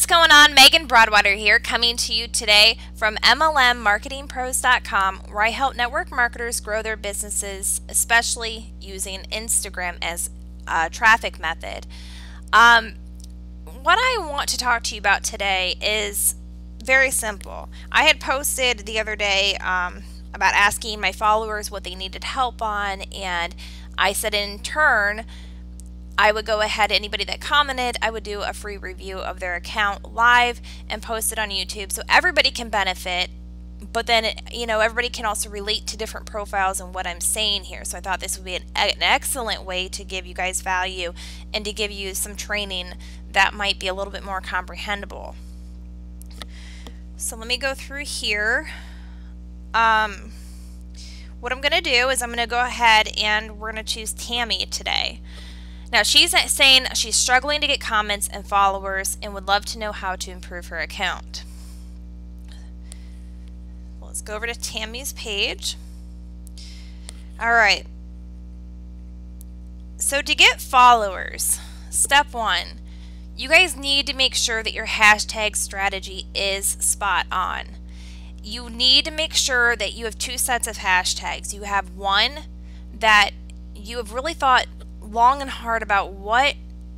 What's going on? Megan Broadwater here, coming to you today from MLMmarketingpros.com, where I help network marketers grow their businesses, especially using Instagram as a traffic method. What I want to talk to you about today is very simple. I had posted the other day about asking my followers what they needed help on, and I said in turn, I would go ahead, anybody that commented, I would do a free review of their account live and post it on YouTube so everybody can benefit, but then, everybody can also relate to different profiles and what I'm saying here. So I thought this would be an excellent way to give you guys value and to give you some training that might be a little bit more comprehensible. So let me go through here. What I'm going to do is I'm going to go ahead and we're going to choose Tammy today. Now she's saying she's struggling to get comments and followers and would love to know how to improve her account. Let's go over to Tammy's page. Alright, so to get followers, step one, you guys need to make sure that your hashtag strategy is spot on. You need to make sure that you have two sets of hashtags. You have one that you have really thought long and hard about what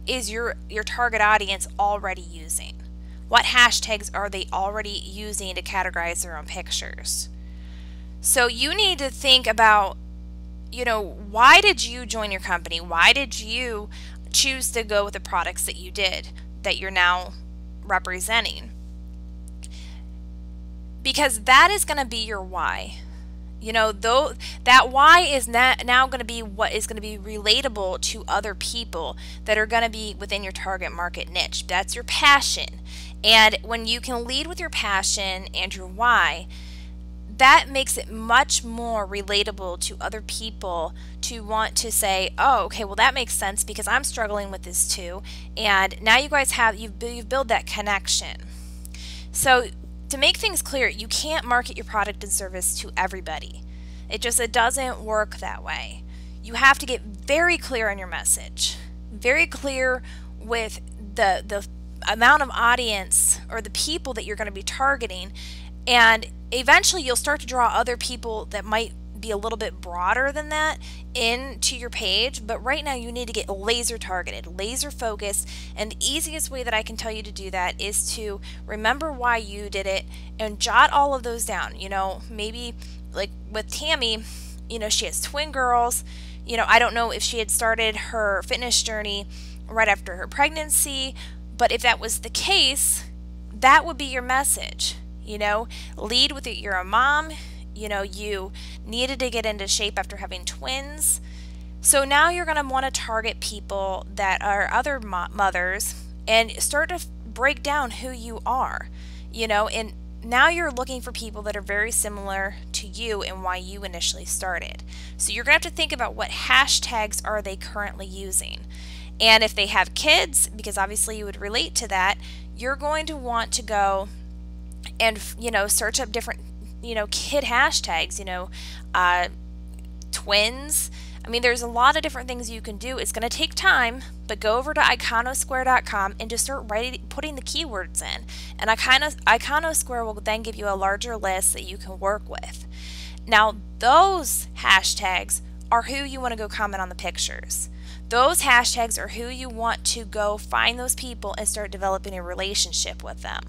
is your target audience already using. What hashtags are they already using to categorize their own pictures? So you need to think about, why did you join your company? Why did you choose to go with the products that you did, that you're now representing? Because that is going to be your why. Though that why is now going to be what is going to be relatable to other people that are going to be within your target market niche. That's your passion. And when you can lead with your passion and your why, that makes it much more relatable to other people to want to say, oh, okay, well that makes sense because I'm struggling with this too. And now you guys you've built that connection. So to make things clear, you can't market your product and service to everybody. It doesn't work that way. You have to get very clear on your message, very clear with the amount of audience or the people that you're going to be targeting, and eventually you'll start to draw other people that might be a little bit broader than that into your page. But right now you need to get laser targeted, laser focused, and the easiest way that I can tell you to do that is to remember why you did it and jot all of those down. Maybe like with Tammy, she has twin girls. I don't know if she had started her fitness journey right after her pregnancy, but if that was the case, that would be your message. Lead with it. You're a mom. You needed to get into shape after having twins. So now you're going to want to target people that are other mothers and start to break down who you are, and now you're looking for people that are very similar to you and why you initially started. So you're going to have to think about what hashtags are they currently using. And if they have kids, because obviously you would relate to that, you're going to want to go and, search up different kid hashtags, twins. I mean, there's a lot of different things you can do. It's going to take time, but go over to iconosquare.com and just start putting the keywords in. And Iconosquare will then give you a larger list that you can work with. Now, those hashtags are who you want to go comment on the pictures. Those hashtags are who you want to go find those people and start developing a relationship with them.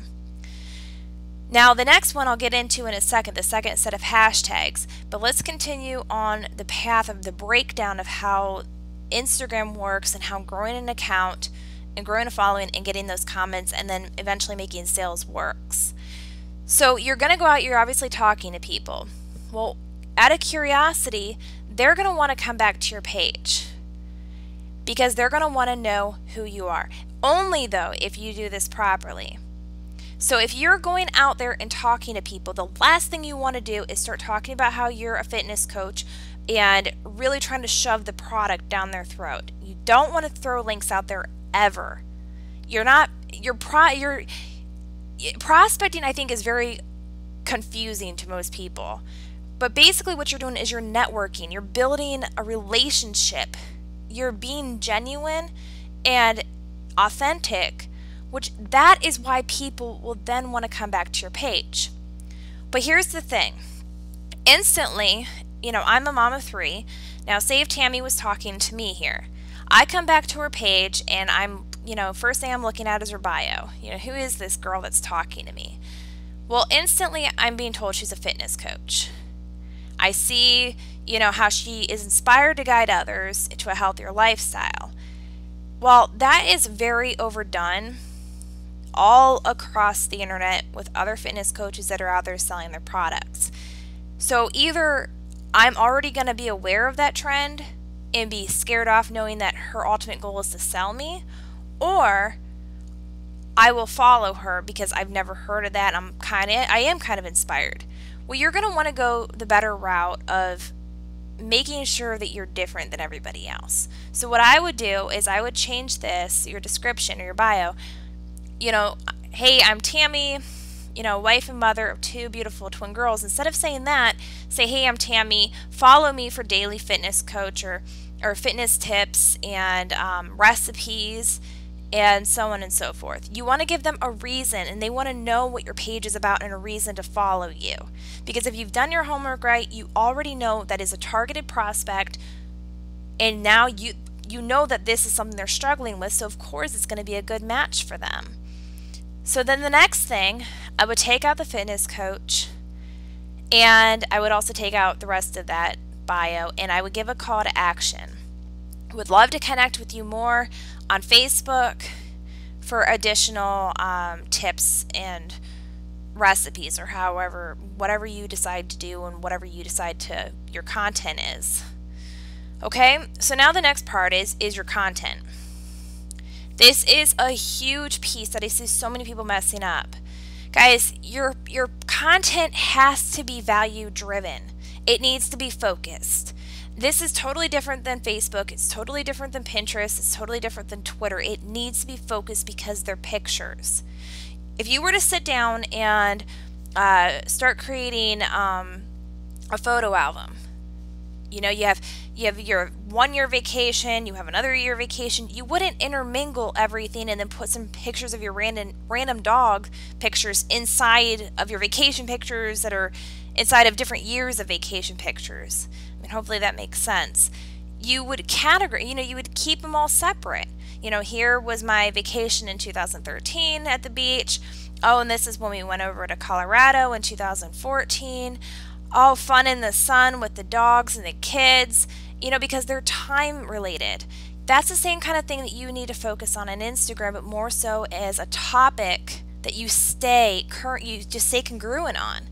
Now the next one I'll get into in a second, the second set of hashtags, but let's continue on the path of the breakdown of how Instagram works and how growing an account and growing a following and getting those comments and then eventually making sales works. So you're going to go out, you're obviously talking to people. Well, out of curiosity, they're going to want to come back to your page because they're going to want to know who you are. Only though if you do this properly. So if you're going out there and talking to people, the last thing you want to do is start talking about how you're a fitness coach and really trying to shove the product down their throat. You don't want to throw links out there ever. Prospecting, I think, is very confusing to most people. But basically what you're doing is you're networking, you're building a relationship, you're being genuine and authentic which that is why people will then want to come back to your page. But here's the thing. Instantly, I'm a mom of 3. Now, say if Tammy was talking to me here. I come back to her page and I'm, first thing I'm looking at is her bio. Who is this girl that's talking to me? Well, instantly I'm being told she's a fitness coach. I see, how she is inspired to guide others to a healthier lifestyle. Well, that is very overdone all across the internet with other fitness coaches that are out there selling their products. So either I'm already going to be aware of that trend and be scared off knowing that her ultimate goal is to sell me, or I will follow her because I've never heard of that and I am kind of inspired. Well, you're going to want to go the better route of making sure that you're different than everybody else. So what I would do is I would change this, your description or your bio, hey, I'm Tammy, wife and mother of 2 beautiful twin girls. Instead of saying that, say, hey, I'm Tammy, follow me for daily fitness coach or fitness tips and recipes and so on and so forth. You want to give them a reason, and they want to know what your page is about and a reason to follow you. Because if you've done your homework right, you already know that is a targeted prospect, and now you know that this is something they're struggling with, so of course it's going to be a good match for them. So then the next thing, I would take out the fitness coach, and I would also take out the rest of that bio, and I would give a call to action. Would love to connect with you more on Facebook for additional tips and recipes, or whatever you decide to do and whatever you decide to your content is. Okay, so now the next part is your content. This is a huge piece that I see so many people messing up. Guys, your content has to be value driven. It needs to be focused. This is totally different than Facebook. It's totally different than Pinterest. It's totally different than Twitter. It needs to be focused because they're pictures. If you were to sit down and start creating a photo album, you have your 1 year vacation, you have another year vacation, you wouldn't intermingle everything and then put some pictures of your random dog pictures inside of your vacation pictures that are inside of different years of vacation pictures. I mean, hopefully that makes sense. You would you would keep them all separate. Here was my vacation in 2013 at the beach. Oh, and this is when we went over to Colorado in 2014. All fun in the sun with the dogs and the kids, because they're time related. That's the same kind of thing that you need to focus on Instagram, but more so as a topic that you just stay congruent on.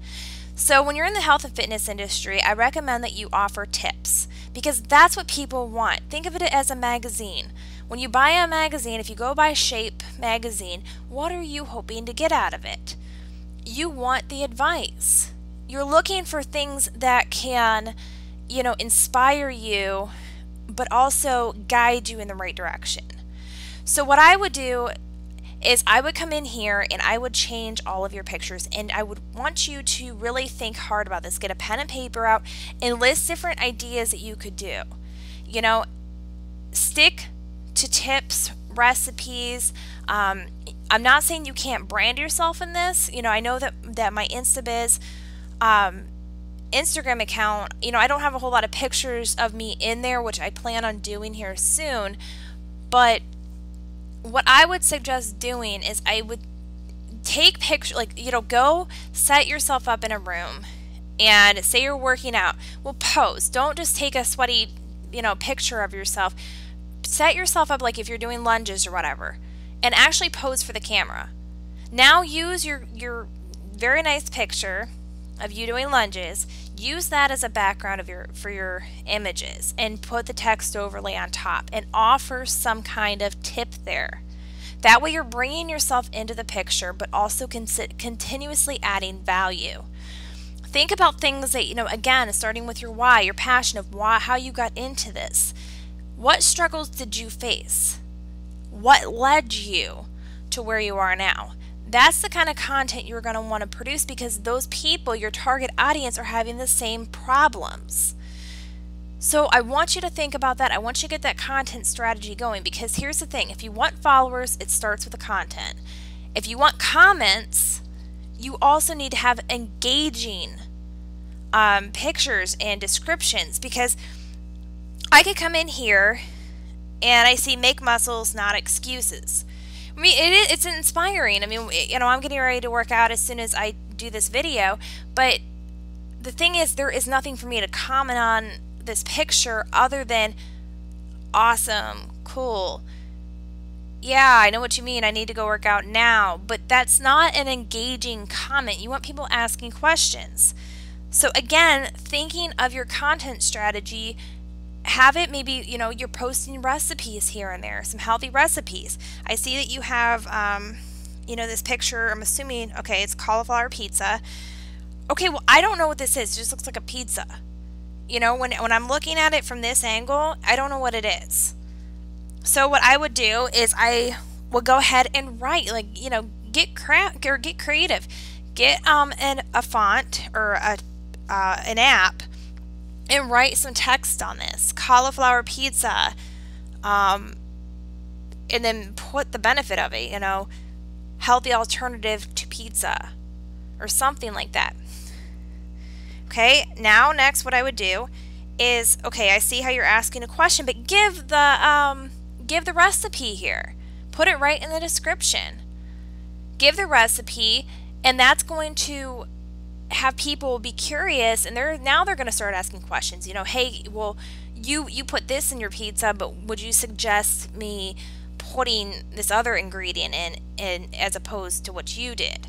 So when you're in the health and fitness industry, I recommend that you offer tips, because that's what people want. Think of it as a magazine. When you buy a magazine, if you go buy Shape magazine, what are you hoping to get out of it? You want the advice. You're looking for things that can, inspire you, but also guide you in the right direction. So what I would do is I would come in here and I would change all of your pictures, and I would want you to really think hard about this. Get a pen and paper out and list different ideas that you could do. Stick to tips, recipes. I'm not saying you can't brand yourself in this. I know that my InstaBiz Instagram account, I don't have a whole lot of pictures of me in there, which I plan on doing here soon, but what I would suggest doing is I would take pictures, go set yourself up in a room and say you're working out. Well, pose. Don't just take a sweaty, picture of yourself. Set yourself up like if you're doing lunges or whatever, and actually pose for the camera. Now use your very nice picture of you doing lunges, use that as a background for your images, and put the text overlay on top and offer some kind of tip there. That way you're bringing yourself into the picture, but also continuously adding value. Think about things that, again, starting with your why, your passion of how you got into this. What struggles did you face? What led you to where you are now? That's the kind of content you're going to want to produce, because those people, your target audience, are having the same problems. So I want you to think about that. I want you to get that content strategy going, because here's the thing. If you want followers, it starts with the content. If you want comments, you also need to have engaging pictures and descriptions, because I could come in here and I see make muscles, not excuses. I mean, it's inspiring. I mean, you know, I'm getting ready to work out as soon as I do this video, but the thing is, there is nothing for me to comment on this picture other than awesome, cool. Yeah, I know what you mean. I need to go work out now. But that's not an engaging comment. You want people asking questions. So again, thinking of your content strategy, have it maybe, you know, you're posting recipes here and there, some healthy recipes. I see that you have, you know, this picture, I'm assuming, okay, it's cauliflower pizza. Okay, well, I don't know what this is. It just looks like a pizza. You know, when I'm looking at it from this angle, I don't know what it is. So what I would do is I would go ahead and write, like, you know, get creative. Get a font or an app and write some text on this. Cauliflower pizza. And then put the benefit of it, you know, healthy alternative to pizza or something like that. Okay, now next what I would do is, okay, I see how you're asking a question, but give the recipe here. Put it right in the description. Give the recipe, and that's going to have people be curious, and now they're going to start asking questions. You know, hey, well, you put this in your pizza, but would you suggest me putting this other ingredient in as opposed to what you did?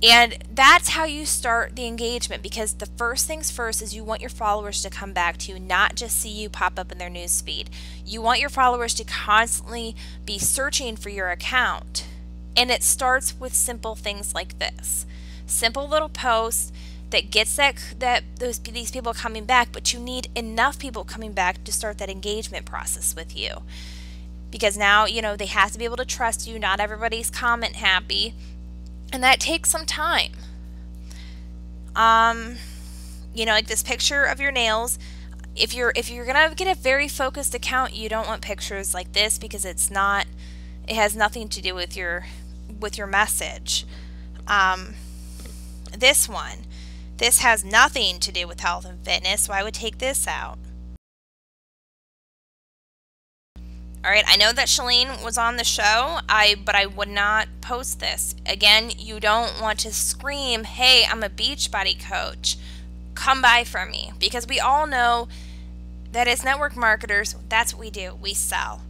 And that's how you start the engagement, because the first things first is you want your followers to come back to you, not just see you pop up in their news feed. You want your followers to constantly be searching for your account. And it starts with simple things like this. Simple little posts that gets these people coming back, but you need enough people coming back to start that engagement process with you. Because now, you know, they have to be able to trust you. Not everybody's comment happy. And that takes some time. You know, like this picture of your nails. If you're gonna get a very focused account, you don't want pictures like this, because it has nothing to do with your message. This has nothing to do with health and fitness, so I would take this out. Alright, I know that Chalene was on the show, but I would not post this. Again, you don't want to scream, hey, I'm a Beachbody coach. Come buy from me. Because we all know that as network marketers, that's what we do. We sell.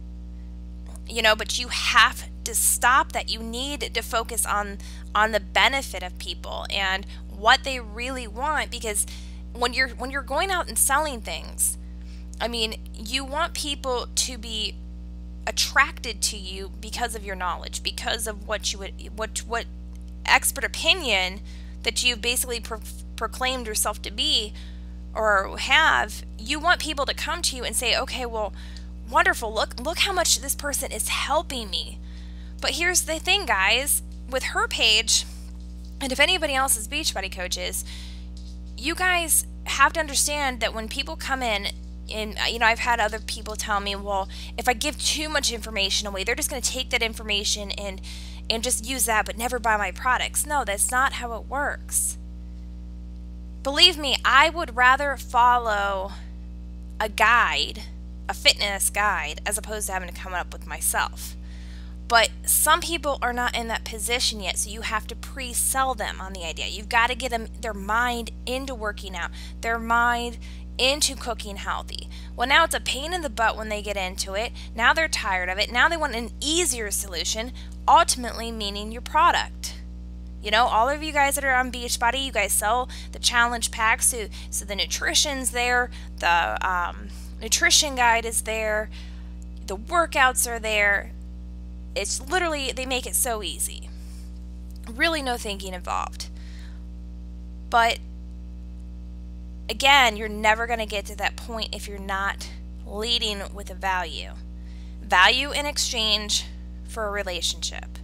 You know, but you have to stop that. You need to focus on the benefit of people and what they really want, because when you're going out and selling things, I mean, you want people to be attracted to you because of your knowledge, because of what expert opinion that you've basically proclaimed yourself to be or have. You want people to come to you and say, okay, well, wonderful, look how much this person is helping me. But here's the thing, guys, with her page, and if anybody else is Beachbody coaches, you guys have to understand that when people come in, and you know, I've had other people tell me, well, if I give too much information away, they're just going to take that information and just use that but never buy my products. No, that's not how it works. Believe me, I would rather follow a guide, a fitness guide, as opposed to having to come up with myself. But some people are not in that position yet, so you have to pre-sell them on the idea. You've got to get them, their mind into working out, their mind into cooking healthy. Well, now it's a pain in the butt when they get into it. Now they're tired of it. Now they want an easier solution, ultimately meaning your product. You know, all of you guys that are on Beachbody, you guys sell the challenge packs, so the nutrition's there, the nutrition guide is there, the workouts are there. It's literally, they make it so easy. Really no thinking involved. But again, you're never going to get to that point if you're not leading with a value. Value in exchange for a relationship.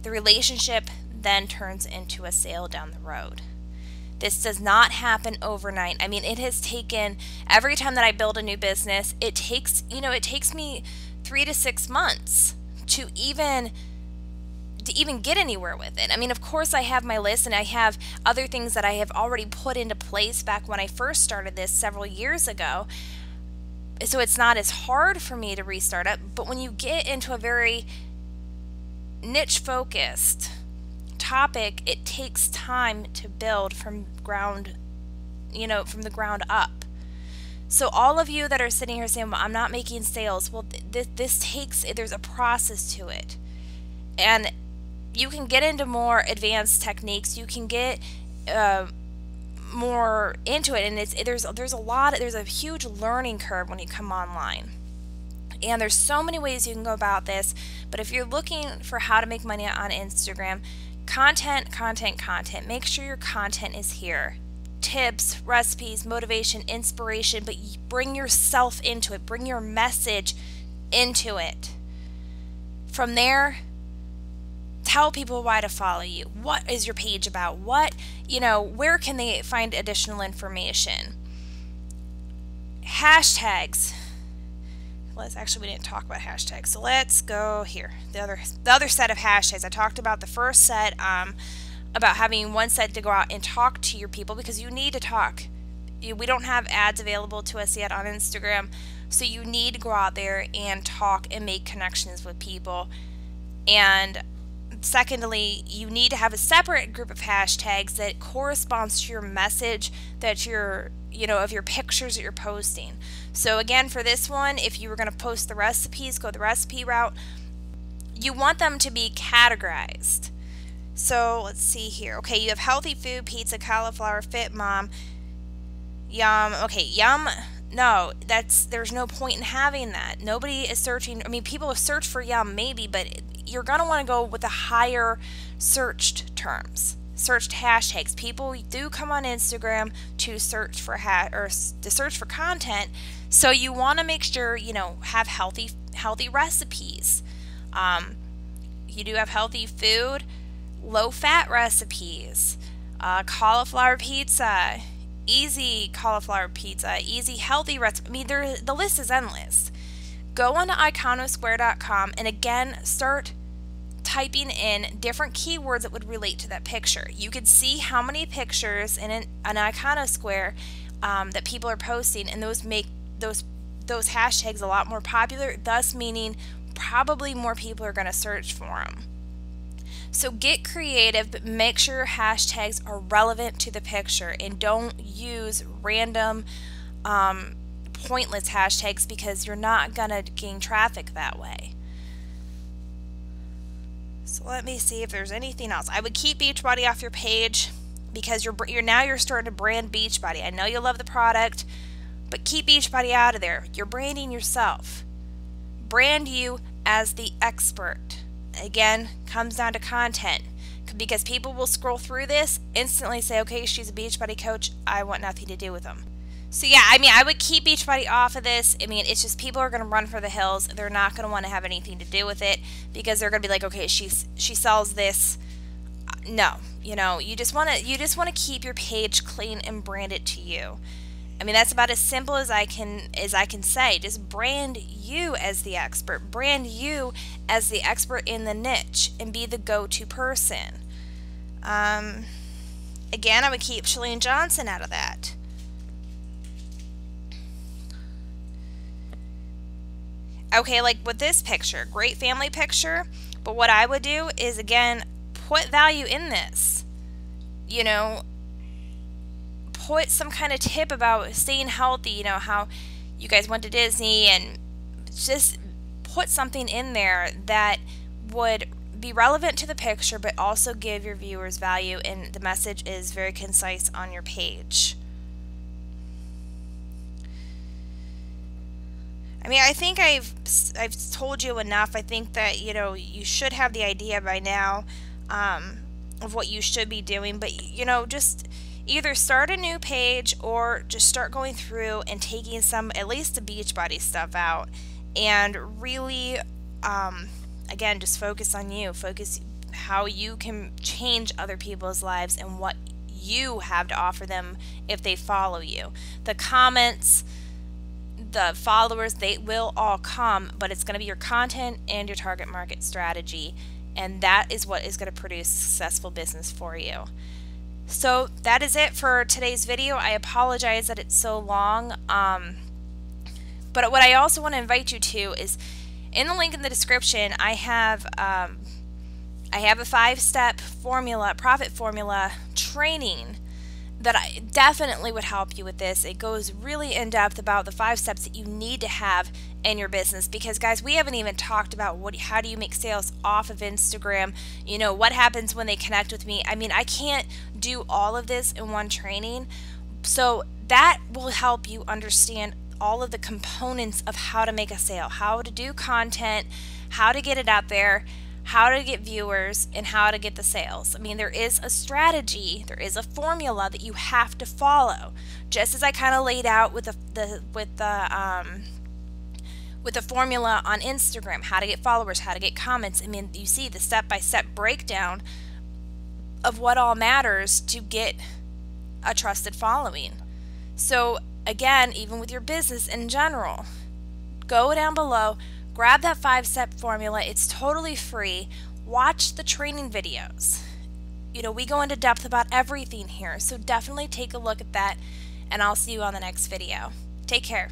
The relationship then turns into a sale down the road. This does not happen overnight. I mean, it has taken, every time that I build a new business, it takes, it takes me 3 to 6 months to even get anywhere with it. I mean, of course I have my list and I have other things that I have already put into place back when I first started this several years ago. So it's not as hard for me to restart it, but when you get into a very niche focused topic, it takes time to build from the ground up. So all of you that are sitting here saying, well, I'm not making sales, well, there's a process to it. And you can get into more advanced techniques, you can get more into it, and there's a huge learning curve when you come online. And there's so many ways you can go about this, but if you're looking for how to make money on Instagram, content, make sure your content is here. Tips, recipes, motivation, inspiration, but bring yourself into it, bring your message into it. From there, tell people why to follow you. What is your page about? Where can they find additional information? Hashtags. We didn't talk about hashtags. So let's go here. The other set of hashtags. I talked about the first set, about having one set to go out and talk to your people, because you need to talk. We don't have ads available to us yet on Instagram, so you need to go out there and talk and make connections with people. And secondly, you need to have a separate group of hashtags that corresponds to your message that of your pictures that you're posting. So again, for this one, if you were going to post the recipes, go the recipe route, you want them to be categorized. So let's see here. Okay, you have healthy food, pizza, cauliflower, fit mom, yum. Okay, yum. No, there's no point in having that. Nobody is searching. I mean, people have searched for yum maybe, but you're going to want to go with the higher searched terms, searched hashtags. People do come on Instagram to search for to search for content, so you want to make sure have healthy recipes. You do have healthy food, low fat recipes, cauliflower pizza, easy cauliflower pizza, easy healthy recipe. I mean, the list is endless. Go on to iconosquare.com and again start typing in different keywords that would relate to that picture. You could see how many pictures in an Iconosquare that people are posting, and those make those hashtags a lot more popular, thus meaning probably more people are going to search for them. So get creative, but make sure your hashtags are relevant to the picture, and don't use random pointless hashtags, because you're not going to gain traffic that way. So let me see if there's anything else. I would keep Beachbody off your page, because you're starting to brand Beachbody. I know you love the product, but keep Beachbody out of there. You're branding yourself. Brand you as the expert. Again, comes down to content, because people will scroll through this, instantly say, okay, she's a Beachbody coach, I want nothing to do with them. So yeah, I mean, I would keep Beachbody off of this. I mean, it's just people are going to run for the hills. They're not going to want to have anything to do with it, because they're going to be like, okay, she sells this. No, you just want to keep your page clean and brand it to you. I mean, that's about as simple as I can say. Just brand you as the expert. Brand you as the expert in the niche and be the go-to person. Again, I would keep Chalene Johnson out of that. Okay, like with this picture, great family picture, but what I would do is, again, put value in this. Put some kind of tip about staying healthy, how you guys went to Disney, and just put something in there that would be relevant to the picture, but also give your viewers value, and the message is very concise on your page. I mean, I think I've told you enough. I think that, you should have the idea by now of what you should be doing, but, just either start a new page or just start going through and taking at least the Beachbody stuff out, and really, again, just focus on you. Focus how you can change other people's lives and what you have to offer them if they follow you. The comments, the followers, they will all come, but it's going to be your content and your target market strategy, and that is what is going to produce successful business for you. So that is it for today's video. I apologize that it's so long, but what I also want to invite you to is in the link in the description, I have a 5-step formula, profit formula training that I definitely would help you with this. It goes really in depth about the 5 steps that you need to have in your business, because guys, we haven't even talked about how do you make sales off of Instagram, you know, what happens when they connect with me. I mean, I can't do all of this in one training, so that will help you understand all of the components of how to make a sale, how to do content, how to get it out there, how to get viewers, and how to get the sales. I mean, there is a strategy, there is a formula that you have to follow, just as I kind of laid out with the formula on Instagram, how to get followers, how to get comments. I mean, you see the step-by-step breakdown of what all matters to get a trusted following. So again, even with your business in general, go down below, grab that 5-step formula. It's totally free. Watch the training videos. You know, we go into depth about everything here, so definitely take a look at that, and I'll see you on the next video. Take care.